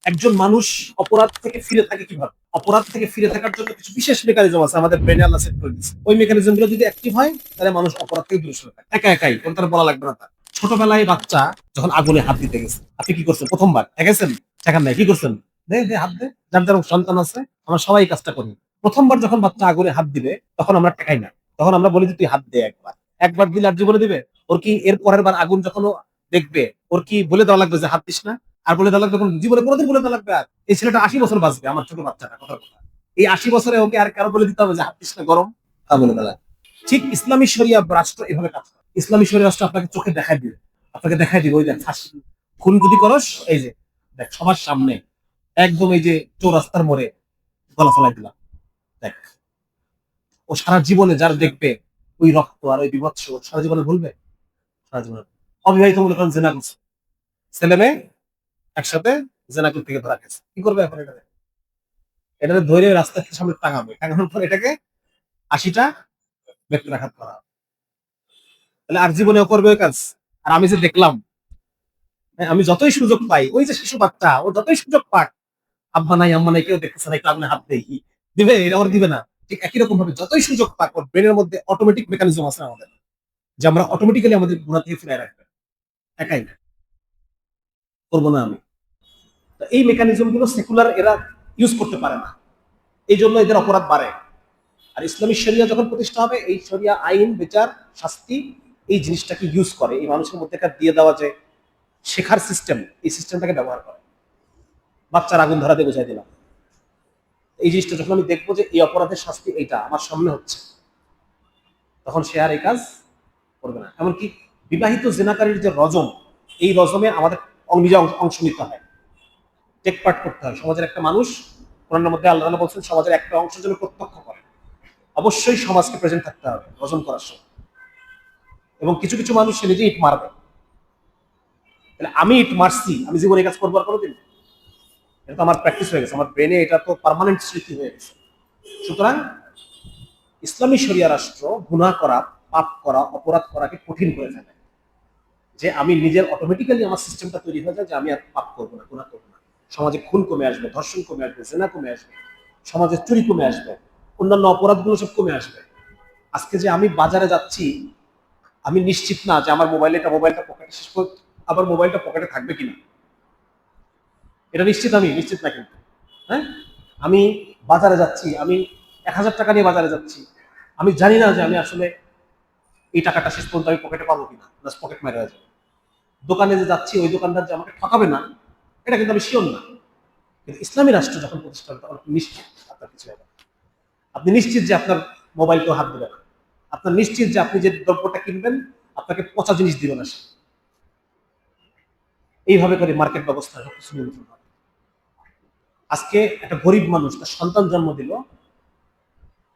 একজন মানুষ অপরাধ থেকে ফিরে থাকে কিভাবে? অপরাধ থেকে ফিরে থাকার জন্য কিছু বিশেষ মেকানিজম আছে আমাদের ব্রেনে আল্লাহ সেট করে দিচ্ছে। ওই মেকানিজম গুলো যদি অ্যাক্টিভ হয় তাহলে মানুষ অপরাধ থেকে দূরে সরে থাকে একা একাই, কোন তার বলা লাগবে না তার। ছোটবেলায় বাচ্চা যখন আগুনে হাত দিতে গেছে, আপনি কি করছেন? প্রথমবার দেখেছেন, সেখান নাই কি করছেন? দে দে হাত দে। যার যার সন্তান আছে আমরা সবাই এই কাজটা করি। প্রথমবার যখন বাচ্চা আগুনে হাত দিবে তখন আমরা টেকাই না, তখন আমরা বলি যে তুই হাত দে একবার। একবার দিলে আর জীবনে দিবে? ওর কি এর পরের বার আগুন যখন ও দেখবে, ওর কি বলে দেওয়া লাগবে যে হাত দিস না? আর বলে দেওয়া লাগবে জীবনে কোনোদিন বলে দেওয়া লাগবে? আর এই ছেলেটা 80 বছর বাঁচবে, আমার ছোট বাচ্চাটা, কথার কথা। এই 80 বছরে ওকে আর কারো বলে দিতে হবে যে হাত দিস না, গরম? তা বলে দেওয়া লাগবে। ঠিক ইসলামী শরিয়া রাষ্ট্র এভাবে কাজ করে। ইসলামী শরিয়া রাষ্ট্র আপনাকে চোখে দেখাই দিবে, আপনাকে দেখাই দিবে, ওই দেখ ফাঁসি, খুন যদি করস, এই যে দেখ সবার সামনে একদম এই যে চৌরাস্তার মোড়ে গলা ফেলাই দিলাম, দেখ। ও সারা জীবনে যারা দেখবে ওই রক্ত আর ওই বিভৎস, সারা জীবনে ভুলবে? সারা জীবনে। অবিবাহিত মনে করেন জেনা করছে, ছেলে মেয়ে একসাথে জেনা করতে গিয়ে ধরা গেছে, কি করবে এখন? এটাকে ধরে রাস্তার সামনে টাঙাবে, টাঙানোর পর এটাকে 80টা ব্যক্তির আঘাত করা হবে। তাহলে আর জীবনেও করবে ওই কাজ? আর আমি যে দেখলাম, হ্যাঁ, আমি যতই সুযোগ পাই, ওই যে শিশু বাচ্চা ও যতই সুযোগ পাক, আব্বা নাই আম্মা নাই কেউ দেখতেছে না, একটু আগুনে হাত দেই, দিবে? এটা ওর দিবে না। ঠিক একই রকম ভাবে যতই সুযোগ পাক, ওর ব্রেনের মধ্যে অটোমেটিক মেকানিজম আছে আমাদের, যে আমরা অটোমেটিক্যালি আমাদের গুণা থেকে ফিরে রাখবে। একাই না, করবো না আমি। তো এই মেকানিজম গুলো সেকুলার এরা ইউজ করতে পারে না, এই জন্য এদের অপরাধ বাড়ে। আর ইসলামী শরিয়া যখন প্রতিষ্ঠা হবে, এই শরিয়া আইন, বিচার, শাস্তি, এই জিনিসটাকে ইউজ করে এই মানুষের মধ্যে দিয়ে দেওয়া যে শেখার সিস্টেম, এই সিস্টেমটাকে ব্যবহার করে। বাচ্চার আগুন ধরাতে বোঝাই দিলাম, এই জিনিসটা যখন আমি দেখবো যে এই অপরাধের শাস্তি এইটা আমার সামনে হচ্ছে, তখন সে আর এই কাজ করবে না। এমনকি বিবাহিত জেনাকারীর যে রজম, এই রজমে আমাদের নিজে অংশ নিতে হয়, টেক পার্ট করতে হয়। সমাজের একটা মানুষ, কোরআনের মধ্যে আল্লাহ তাআলা বলছেন সমাজের একটা অংশ যেন প্রত্যক্ষ করে, অবশ্যই সমাজকে প্রেজেন্ট থাকতে হবে রজম করার সময়। এবং কিছু কিছু মানুষ সে নিজে ইট মারবে, তাহলে আমি ইট মারছি, আমি জীবনে কাজ করবো আর কোনোদিন? এটা তো আমার প্র্যাকটিস হয়ে গেছে, আমার ব্রেনে এটা তো পার্মানেন্ট স্মৃতি হয়ে গেছে। সুতরাং ইসলামী শরিয়া রাষ্ট্র গুনাহ করা, পাপ করা, অপরাধ করাকে কঠিন করে ফেলে, যে আমি নিজের অটোমেটিক্যালি আমার সিস্টেমটা তৈরি হয়ে যায় যে আমি আর পাপ করবো না, গুনাহ করবো না। সমাজে খুন কমে আসবে, ধর্ষণ কমে আসবে, জেনা কমে আসবে, সমাজে চুরি কমে আসবে, অন্যান্য অপরাধগুলো সব কমে আসবে। আজকে যে আমি বাজারে যাচ্ছি, আমি নিশ্চিত না যে আমার মোবাইলটা পকেটে শেষ করে আবার মোবাইলটা পকেটে থাকবে কিনা, এটা নিশ্চিত আমি নিশ্চিত না। কিন্তু হ্যাঁ, আমি বাজারে যাচ্ছি, আমি 1000 টাকা নিয়ে বাজারে যাচ্ছি, আমি জানি না যে আমি আসলে এই টাকাটা শেষ পর্যন্ত আমি পকেটে পাবো কিনা, প্লাস পকেট মেরে যাবে। দোকানে যে যাচ্ছি, ওই দোকানদার যে আমাকে ঠকাবে না, এটা কিন্তু আমি শিওর না। কিন্তু ইসলামী রাষ্ট্র যখন প্রতিষ্ঠা হবে তখন আপনি নিশ্চিত আপনার কিছু হবে। আপনি নিশ্চিত যে আপনার মোবাইল কেউ হাত দেবে না, আপনার নিশ্চিত যে আপনি যে দ্রব্যটা কিনবেন আপনাকে পচা জিনিস দিবে না সে। এইভাবে করে মার্কেট ব্যবস্থা সবকিছু নিয়ন্ত্রণ হবে। আজকে একটা গরিব মানুষ তার সন্তান জন্ম দিল,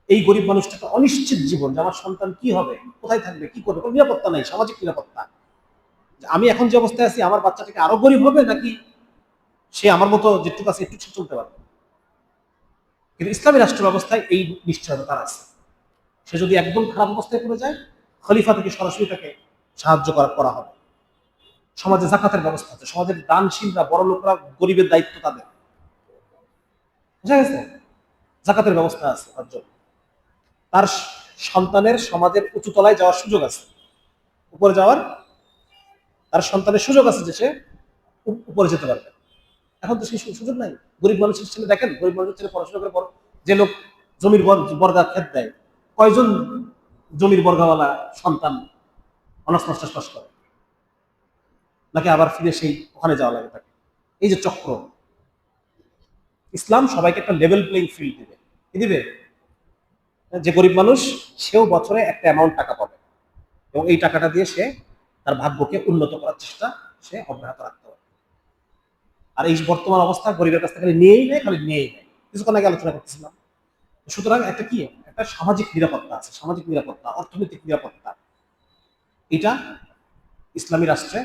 এই গরিব মানুষটাকে অনিশ্চিত জীবন, যে আমার সন্তান কি হবে, কোথায় থাকবে, কি করবে, কোনো নিরাপত্তা নাই, সামাজিক নিরাপত্তা। আমি এখন যে অবস্থায় আছি, আমার বাচ্চাটাকে আরো গরিব হবে নাকি সে আমার মতো যেটুকু আছে একটু চলতে পারবে? কিন্তু ইসলামী রাষ্ট্র ব্যবস্থায় এই নিশ্চয়তা আছে। সে যদি একদম খারাপ অবস্থায় পড়ে যায়, খলিফা থেকে সরাসরি তাকে সাহায্য করা হবে। সমাজে জাকাতের ব্যবস্থা আছে, সমাজের দানশীলরা, বড় লোকরা, গরিবের দায়িত্ব তাদের, বুঝা গেছে? জাকাতের ব্যবস্থা আছে তার জন্য। তার সন্তানের সমাজের উঁচু তলায় যাওয়ার সুযোগ আছে, উপরে যাওয়ার তার সন্তানের সুযোগ আছে যে সে উপরে যেতে পারবে। এখন তো সেই সুযোগ নাই। গরিব মানুষের ছেলে দেখেন, গরিব মানুষের ছেলে পড়াশোনা করে বড়, যে লোক জমির বর্গা খেত দেয়, কয়জন জমির বর্গাওয়ালা সন্তান অনার্স মাস্টার্স পাস করে, নাকি আবার ফিরে সেই ওখানে যাওয়া লাগে তাকে? এই যে চক্র, ইসলাম সবাইকে একটা লেভেল প্লেইং ফিল্ড দিবে। কি দিবে? যে গরিব মানুষ, সেও বছরে একটা অ্যামাউন্ট টাকা পাবে, এবং এই টাকাটা দিয়ে সে তার ভাগ্যকে উন্নত করার চেষ্টা সে অব্যাহত রাখতে পারে। আর এই বর্তমান অবস্থা গরিবের কাছ থেকে খালি নিয়েই নেয়, খালি নিয়েই নেয়। কিছুক্ষণ আগে আলোচনা করতেছিলাম। সুতরাং একটা কি, একটা সামাজিক নিরাপত্তা আছে, সামাজিক নিরাপত্তা, অর্থনৈতিক নিরাপত্তা, এটা ইসলামী রাষ্ট্রে